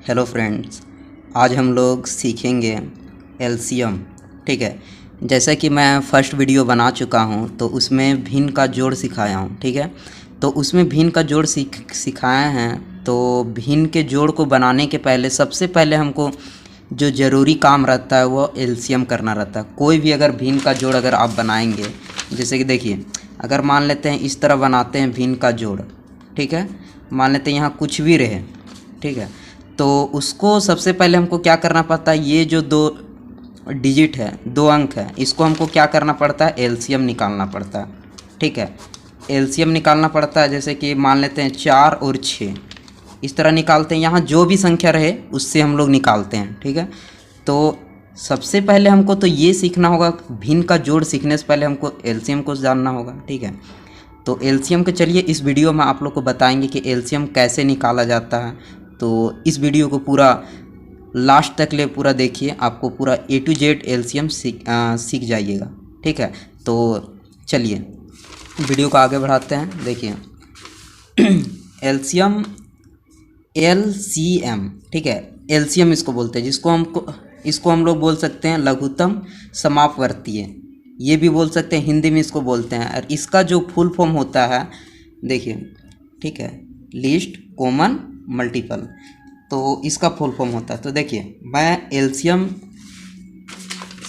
Hello friends, आज हम लोग सीखेंगे एलसीएम। ठीक है। जैसा कि मैं फ़र्स्ट वीडियो बना चुका हूं तो उसमें भिन्न का जोड़ सिखाया हूं। ठीक है। तो उसमें भिन्न का जोड़ सिखाए हैं। तो भिन्न के जोड़ को बनाने के पहले सबसे पहले हमको जो ज़रूरी काम रहता है वो एलसीएम करना रहता है। कोई भी अगर भिन्न का जोड़ अगर आप बनाएंगे, जैसे कि देखिए, अगर मान लेते हैं इस तरह बनाते हैं भिन्न का जोड़। ठीक है। मान लेते हैं यहाँ कुछ भी रहे। ठीक है। तो उसको सबसे पहले हमको क्या करना पड़ता है, ये जो दो डिजिट है, दो अंक है, इसको हमको क्या करना पड़ता है, एलसीएम निकालना पड़ता है। ठीक है। एलसीएम निकालना पड़ता है। जैसे कि मान लेते हैं 4 और 6, इस तरह निकालते हैं। यहाँ जो भी संख्या रहे उससे हम लोग निकालते हैं। ठीक है। तो सबसे पहले हमको तो ये सीखना होगा, भिन्न का जोड़ सीखने से पहले हमको एलसीएम को जानना होगा। ठीक है। तो एलसीएम के चलिए इस वीडियो में आप लोग को बताएंगे कि एलसीएम कैसे निकाला जाता है। तो इस वीडियो को पूरा लास्ट तक ले पूरा देखिए, आपको पूरा A to Z एलसीएम सीख जाइएगा। ठीक है। तो चलिए वीडियो को आगे बढ़ाते हैं। देखिए एलसीएम, एलसीएम, ठीक है, एलसीएम इसको बोलते हैं, इसको हम लोग बोल सकते हैं लघुत्तम समापवर्तीय, ये भी बोल सकते हैं, हिंदी में इसको बोलते हैं। और इसका जो फुल फॉर्म होता है देखिए, ठीक है, लीस्ट कॉमन मल्टीपल, तो इसका फुल फॉर्म होता है। तो देखिए मैं एलसीएम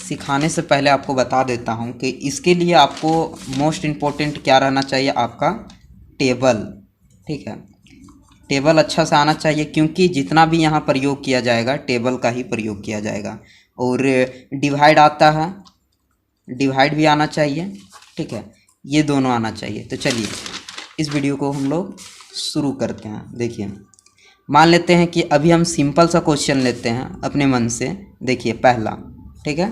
सिखाने से पहले आपको बता देता हूं कि इसके लिए आपको मोस्ट इम्पोर्टेंट क्या रहना चाहिए, आपका टेबल। ठीक है। टेबल अच्छा सा आना चाहिए, क्योंकि जितना भी यहाँ प्रयोग किया जाएगा टेबल का ही प्रयोग किया जाएगा। और डिवाइड आता है, डिवाइड भी आना चाहिए। ठीक है। ये दोनों आना चाहिए। तो चलिए इस वीडियो को हम लोग शुरू करते हैं। देखिए मान लेते हैं कि अभी हम सिंपल सा क्वेश्चन लेते हैं अपने मन से। देखिए पहला, ठीक है,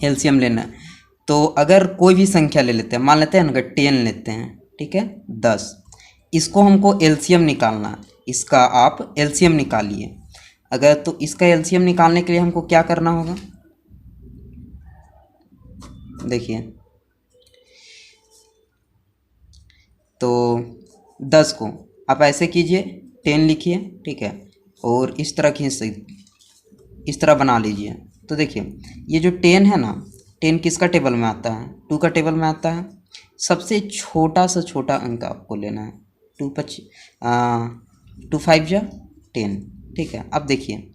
एलसीएम लेना है। तो अगर कोई भी संख्या ले लेते हैं, मान लेते हैं अगर 10 लेते हैं, ठीक है, 10, इसको हमको एलसीएम निकालना है। इसका आप एलसीएम निकालिए। अगर तो इसका एलसीएम निकालने के लिए हमको क्या करना होगा, देखिए, तो 10 को आप ऐसे कीजिए, 10 लिखिए। ठीक है। और इस तरह इस तरह बना लीजिए। तो देखिए ये जो 10 है ना, 10 किसका टेबल में आता है, 2 का टेबल में आता है। सबसे छोटा से छोटा अंक आपको लेना है। 2 5 जा 10। ठीक है। अब देखिए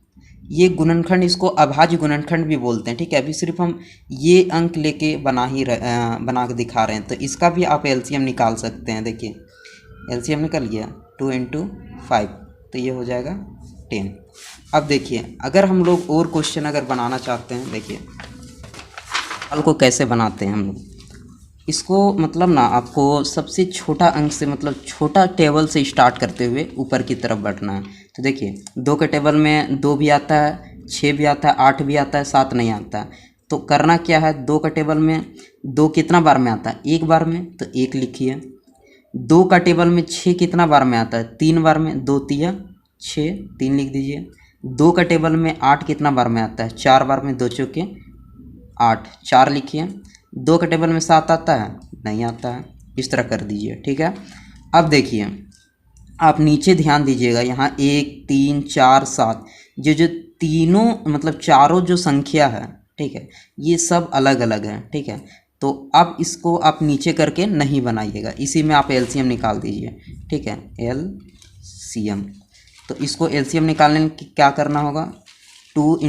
ये गुणनखंड, इसको अभाज्य गुणनखंड भी बोलते हैं। ठीक है। अभी सिर्फ हम ये अंक लेके बना के दिखा रहे हैं। तो इसका भी आप एलसीएम निकाल सकते हैं। देखिए एलसीएम निकल गया, 2 × 5, तो ये हो जाएगा 10। अब देखिए अगर हम लोग और क्वेश्चन अगर बनाना चाहते हैं, देखिए हल को कैसे बनाते हैं हम लोग। इसको मतलब ना आपको सबसे छोटा अंक से, मतलब छोटा टेबल से स्टार्ट करते हुए ऊपर की तरफ बढ़ना है। तो देखिए 2 के टेबल में 2 भी आता है, 6 भी आता है, 8 भी आता है, 7 नहीं आता है। तो करना क्या है, 2 का टेबल में 2 कितना बार में आता है, एक बार में, तो 1 लिखिए। 2 का टेबल में 6 कितना बार में आता है, 3 बार में, 2 तिया 6, 3 लिख दीजिए। 2 का टेबल में 8 कितना बार में आता है, 4 बार में, 2 चौके 8, 4 लिखिए। 2 के टेबल में 7 आता है, नहीं आता है, इस तरह कर दीजिए। ठीक है। अब देखिए आप नीचे ध्यान दीजिएगा, यहाँ 1 3 4 7, जो तीनों मतलब चारों जो संख्या है, ठीक है, ये सब अलग अलग हैं। ठीक है। तो अब इसको आप नीचे करके नहीं बनाइएगा, इसी में आप एलसीएम निकाल दीजिए। ठीक है, एलसीएम। तो इसको एलसीएम निकालने में क्या करना होगा, 2 ×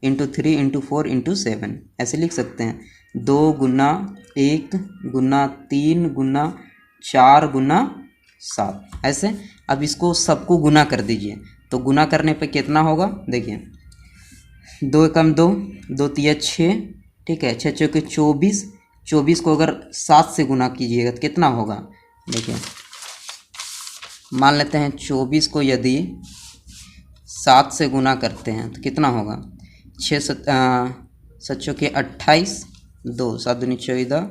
1 × 3 × 4 × 7, ऐसे लिख सकते हैं। 2 × 1 × 3 × 4 × 7, ऐसे। अब इसको सबको गुना कर दीजिए। तो गुना करने पे कितना होगा, देखिए 2 × 2, 2 तिया 6, ठीक है, 6 चौके 24, 24 को अगर 7 से गुना कीजिएगा तो कितना होगा, देखिए मान लेते हैं 24 को यदि 7 से गुना करते हैं तो कितना होगा, 6 7 चौके 28, 2 7 दूनी 14,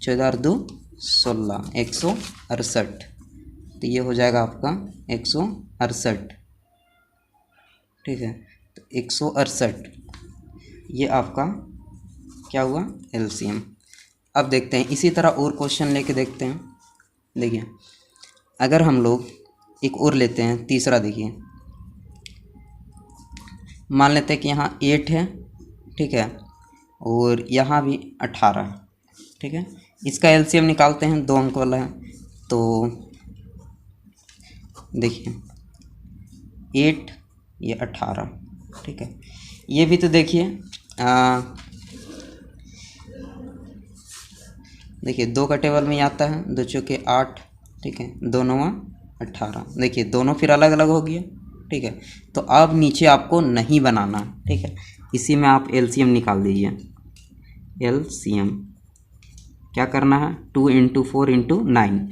14 और 2 16, 168। तो ये हो जाएगा आपका 168। ठीक है। तो 168 ये आपका क्या हुआ, एलसीएम। अब देखते हैं इसी तरह और क्वेश्चन लेके देखते हैं। देखिए अगर हम लोग एक और लेते हैं, तीसरा, देखिए मान लेते हैं कि यहाँ 8 है, ठीक है, और यहाँ भी 18, ठीक है। इसका एलसीएम निकालते हैं, 2 अंक वाला है। तो देखिए 8 ये 18, ठीक है। ये भी तो देखिए देखिए 2 का टेबल में आता है, 2 चौके 8, ठीक है, 2 9 18। देखिए दोनों फिर अलग अलग हो गया, ठीक है। तो अब नीचे आपको नहीं बनाना, ठीक है, इसी में आप एलसीएम निकाल दीजिए। एलसीएम क्या करना है, 2 × 4 × 9,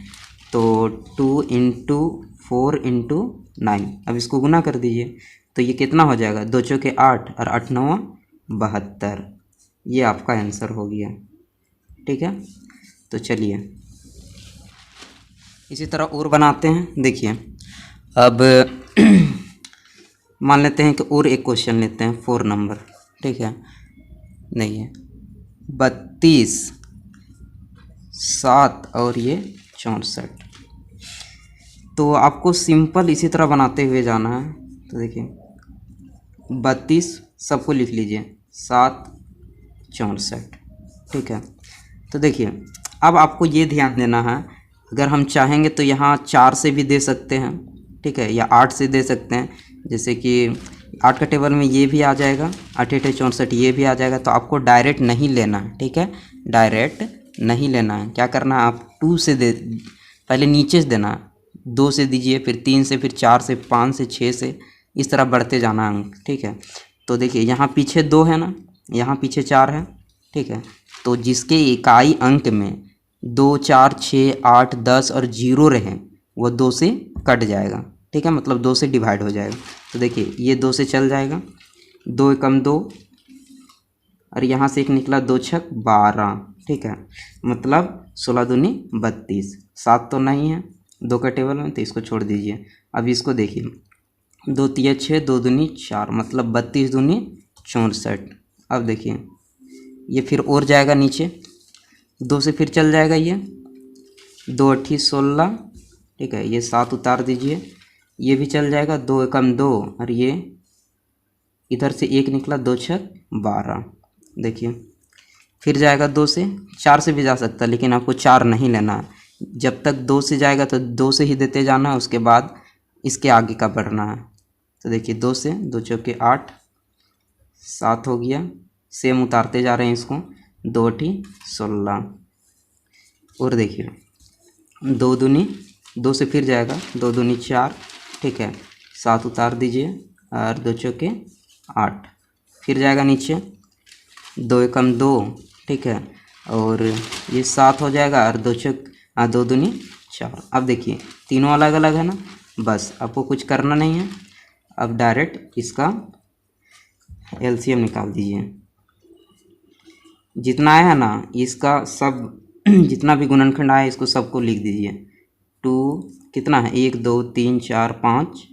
तो 2 × 4 × 9। अब इसको गुना कर दीजिए, तो ये कितना हो जाएगा, 2 चौके 8 और 8 9 72। ये आपका आंसर हो गया, ठीक है। तो चलिए इसी तरह और बनाते हैं। देखिए अब मान लेते हैं कि और एक क्वेश्चन लेते हैं, 4 नंबर, ठीक है। नहीं है 32, 7 और ये 64। तो आपको सिंपल इसी तरह बनाते हुए जाना है। तो देखिए 32 सबको लिख लीजिए, 7 64, ठीक है। तो देखिए अब आपको ये ध्यान देना है, अगर हम चाहेंगे तो यहाँ 4 से भी दे सकते हैं, ठीक है, या 8 से दे सकते हैं। जैसे कि 8 का टेबल में ये भी आ जाएगा, 8 8 64 ये भी आ जाएगा। तो आपको डायरेक्ट नहीं लेना है, ठीक है, डायरेक्ट नहीं लेना है। क्या करना है, आप 2 से दे, पहले नीचे से देना, 2 से दीजिए, फिर 3 से, फिर 4 से, 5 से, 6 से, इस तरह बढ़ते जाना अंक, ठीक है। तो देखिए यहाँ पीछे 2 है ना, यहाँ पीछे 4 है, ठीक है। तो जिसके इकाई अंक में 2 4 6 8 10 और 0 रहे वो 2 से कट जाएगा, ठीक है, मतलब 2 से डिवाइड हो जाएगा। तो देखिए ये 2 से चल जाएगा, 2 एकम 2 और यहाँ से एक निकला, 2 छक 12, ठीक है, मतलब 16 दूनी 32। 7 तो नहीं है 2 का टेबल में, तो इसको छोड़ दीजिए। अब इसको देखिए, 2 3 6, 2 दूनी 4, मतलब 32 दूनी 64। अब देखिए ये फिर और जाएगा नीचे, 2 से फिर चल जाएगा, ये 2 8 16, ठीक है, ये 7 उतार दीजिए, ये भी चल जाएगा, 2 एकम 2 और ये इधर से एक निकला, 2 छक 12। देखिए फिर जाएगा 2 से, 4 से भी जा सकता है, लेकिन आपको 4 नहीं लेना है। जब तक 2 से जाएगा तो 2 से ही देते जाना है, उसके बाद इसके आगे का बढ़ना है। तो देखिए 2 से, 2 चौके 8, 7 हो गया, सेम उतारते जा रहे हैं इसको, 2 8 16। और देखिए 2 दूनी, 2 से फिर जाएगा, 2 दूनी 4, ठीक है, 7 उतार दीजिए और 2 चौके 8, फिर जाएगा नीचे, 2 एकम 2, ठीक है, और ये 7 हो जाएगा और 2 दूनी 4। अब देखिए तीनों अलग अलग है ना, बस आपको कुछ करना नहीं है। अब डायरेक्ट इसका एलसीएम निकाल दीजिए। जितना आया है ना इसका सब जितना भी गुणनखंड आया इसको सबको लिख दीजिए। 2 कितना है, 1 2 3 4 5,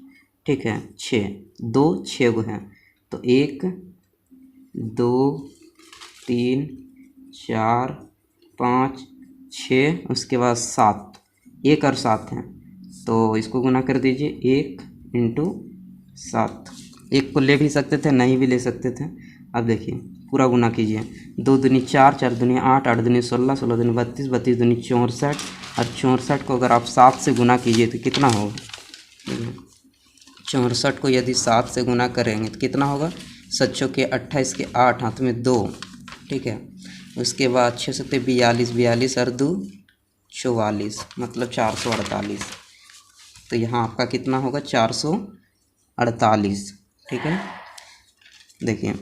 ठीक है, 6, 2 6 गो हैं, तो 1 2 3 4 5 6, उसके बाद 7, 1 और 7 हैं, तो इसको गुना कर दीजिए, 1 × 7। 1 को ले भी सकते थे, नहीं भी ले सकते थे। अब देखिए पूरा गुना कीजिए, 2 दूनी 4, 4 दूनी 8, 8 दूनी 16, 16 दूनी 32, 32 दूनी 64, और 64 को अगर आप 7 से गुना कीजिए तो कितना होगा, 64 को यदि 7 से गुना करेंगे तो कितना होगा, 7 चौके 28 के 8, हाथ में 2, ठीक है, उसके बाद 6 सत्ते 42, 42 और 2 44, मतलब 448। तो यहाँ आपका कितना होगा, 448, ठीक है। देखिए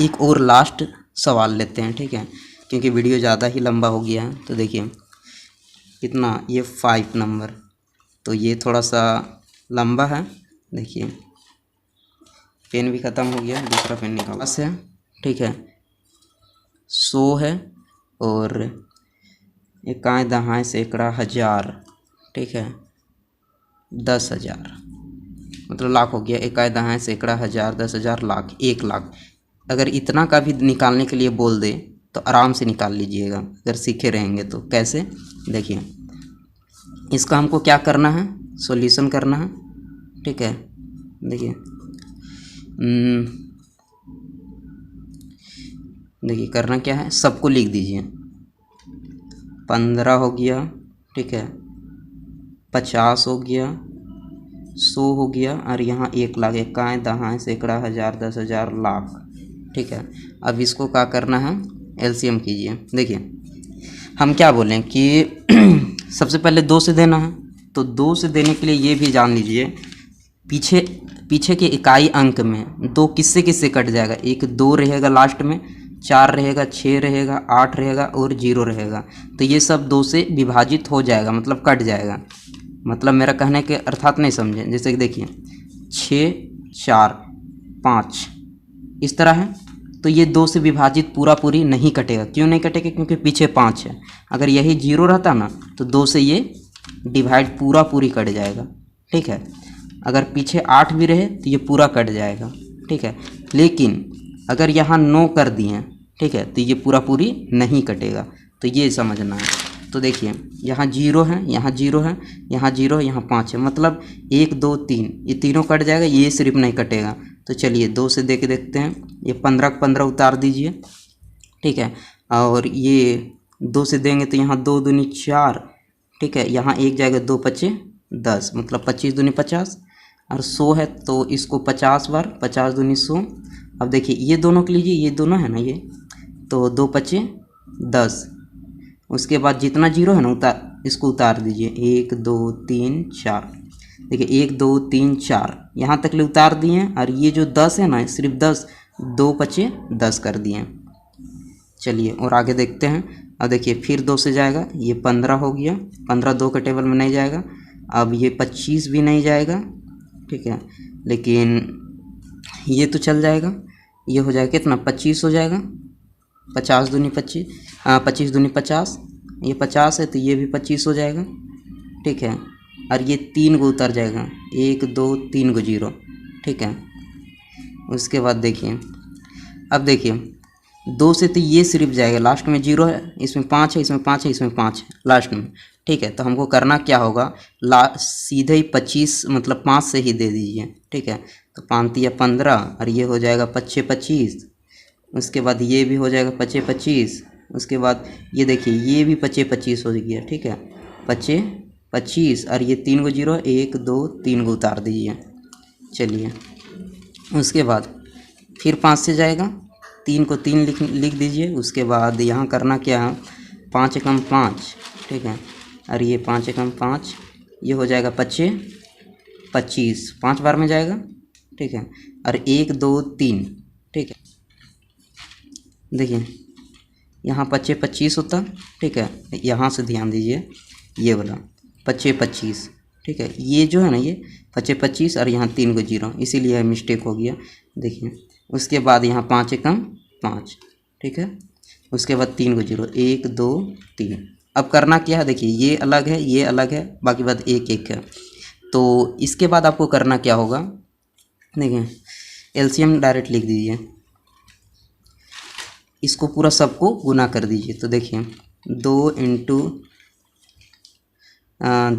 एक और लास्ट सवाल लेते हैं, ठीक है, क्योंकि वीडियो ज़्यादा ही लंबा हो गया है। तो देखिए कितना, ये 5 नंबर, तो ये थोड़ा सा लंबा है। देखिए पेन भी ख़त्म हो गया, दूसरा पेन निकाला से, ठीक है, 100 है और इकाई दहाई सैकड़ा हज़ार, ठीक है, 10,000, मतलब लाख हो गया। इकाई दहाई सैकड़ा हज़ार 10,000 लाख 1 लाख। अगर इतना का भी निकालने के लिए बोल दे तो आराम से निकाल लीजिएगा, अगर सीखे रहेंगे तो। कैसे, देखिए इसका हमको क्या करना है, सॉल्यूशन करना है, ठीक है। देखिए देखिए करना क्या है, सबको लिख दीजिए। 15 हो गया, ठीक है, 50 हो गया, 100 हो गया, और यहाँ 1 लाख, इक्काएँ दहाएँ सैकड़ा हज़ार 10,000 लाख, ठीक है। अब इसको क्या करना है, एलसीएम कीजिए। देखिए हम क्या बोलें कि सबसे पहले 2 से देना है, तो 2 से देने के लिए ये भी जान लीजिए, पीछे पीछे के इकाई अंक में 2 किससे किससे कट जाएगा। एक 2 रहेगा लास्ट में, 4 रहेगा, 6 रहेगा, 8 रहेगा और 0 रहेगा। तो ये सब 2 से विभाजित हो जाएगा, मतलब कट जाएगा। मतलब मेरा कहने के अर्थात नहीं समझे। जैसे कि देखिए 6 4 5 इस तरह है, तो ये 2 से विभाजित पूरा पूरी नहीं कटेगा। क्यों नहीं कटेगा, क्योंकि पीछे 5 है। अगर यही 0 रहता ना तो 2 से ये डिवाइड पूरा पूरी कट जाएगा, ठीक है। अगर पीछे 8 भी रहे तो ये पूरा कट जाएगा, ठीक है। लेकिन अगर यहाँ 9 कर दिए, ठीक है, तो ये पूरा पूरी नहीं कटेगा। तो ये समझना है। तो देखिए यहाँ 0 है, यहाँ 0 है, यहाँ 0 है, यहाँ 5 है, मतलब 1 2 3 ये तीनों कट जाएगा, ये सिर्फ नहीं कटेगा। तो चलिए 2 से दे के देखते हैं। ये 15 15 उतार दीजिए, ठीक है। और ये 2 से देंगे तो यहाँ 2 दूनी 4, ठीक है, यहाँ 1 जाएगा, 2 पचे 10, मतलब 25 दूनी 50, और 100 है तो इसको 50 बार, 50 दूनी 100। अब देखिए ये दोनों के लीजिए, ये दोनों है ना ये, तो 2 पचे 10। उसके बाद जितना 0 है ना इसको उतार दीजिए, 1 2 3 4। देखिए 1 2 3 4 यहाँ तक ले उतार दिए, और ये जो 10 है ना सिर्फ 10, 2 पचे 10 कर दिए। चलिए और आगे देखते हैं। अब देखिए फिर 2 से जाएगा, ये 15 हो गया, 15 2 के टेबल में नहीं जाएगा। अब ये 25 भी नहीं जाएगा, ठीक है, लेकिन ये तो चल जाएगा। ये हो जाएगा कितना, 25 हो जाएगा, 50 दूनी 25, 25 दूनी 50, ये 50 है तो ये भी 25 हो जाएगा, ठीक है। और ये 3 को उतर जाएगा, 1 2 3 को 0, ठीक है। उसके बाद देखिए, अब देखिए 2 से तो ये सिर्फ जाएगा, लास्ट में 0 है, इसमें 5 है, इसमें 5 है, इसमें 5 है लास्ट में, ठीक है। तो हमको करना क्या होगा, सीधे ही 25 मतलब 5 से ही दे दीजिए, ठीक है। तो 5 या 15, और ये हो जाएगा 25 25। उसके बाद ये भी हो जाएगा 25 25। उसके बाद ये देखिए ये भी 25 25 हो गया, ठीक है, 25 25, और ये 3 को 0, 1 2 3 को उतार दीजिए। चलिए उसके बाद फिर 5 से जाएगा, 3 को 3 लिख दीजिए। उसके बाद यहाँ करना क्या है, 5 एकम 5, ठीक है, और ये 5 एकम 5, ये हो जाएगा 25 25, 5 बार में जाएगा, ठीक है, और 1 2 3, ठीक है। देखिए यहाँ 25 25 होता, ठीक है, यहाँ से ध्यान दीजिए, ये वाला 25 25, ठीक है, ये जो है ना ये 25 25, और यहाँ 3 को 0, इसीलिए मिस्टेक हो गया। देखिए उसके बाद यहाँ 5 एकम 5, ठीक है, उसके बाद 3 को 0, 1 2 3। अब करना क्या है, देखिए ये अलग है, ये अलग है, बाकी बात 1 1 है। तो इसके बाद आपको करना क्या होगा, देखिए एलसीएम डायरेक्ट लिख दीजिए, इसको पूरा सबको गुना कर दीजिए। तो देखिए 2 इंटू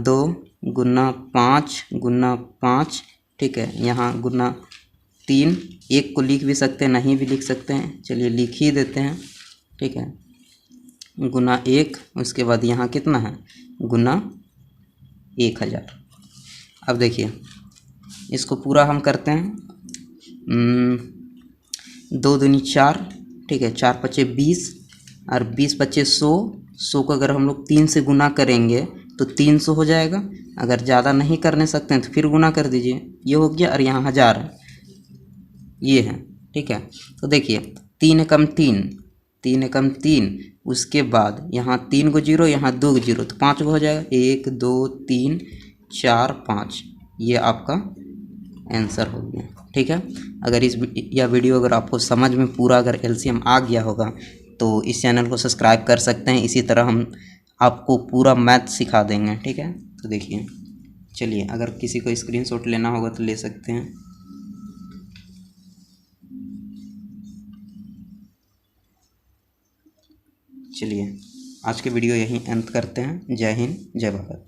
2 गुना 5 गुना 5, ठीक है, यहाँ गुना 3, 1 को लिख भी सकते हैं, नहीं भी लिख सकते हैं, चलिए लिख ही देते हैं, ठीक है, गुना 1। उसके बाद यहाँ कितना है, गुना 1000। अब देखिए इसको पूरा हम करते हैं, 2 दूनी 4, ठीक है, 4 पचे 20, और 20 पचे 100। 100 को अगर हम लोग 3 से गुना करेंगे तो 300 हो जाएगा। अगर ज़्यादा नहीं करने सकते हैं तो फिर गुना कर दीजिए, ये हो गया, और यहाँ 1000 है, ये है, ठीक है। तो देखिए 3 एकम 3, 3 एकम 3, उसके बाद यहाँ 3 को 0, यहाँ 2 को 0, तो 5 को हो जाएगा, 1 2 3 4 5, ये आपका आंसर हो गया, ठीक है। अगर यह वीडियो अगर आपको समझ में पूरा अगर एलसीएम आ गया होगा तो इस चैनल को सब्सक्राइब कर सकते हैं। इसी तरह हम आपको पूरा मैथ सिखा देंगे, ठीक है। तो देखिए चलिए, अगर किसी को स्क्रीनशॉट लेना होगा तो ले सकते हैं। चलिए आज के वीडियो यहीं अंत करते हैं। जय हिंद, जय भारत।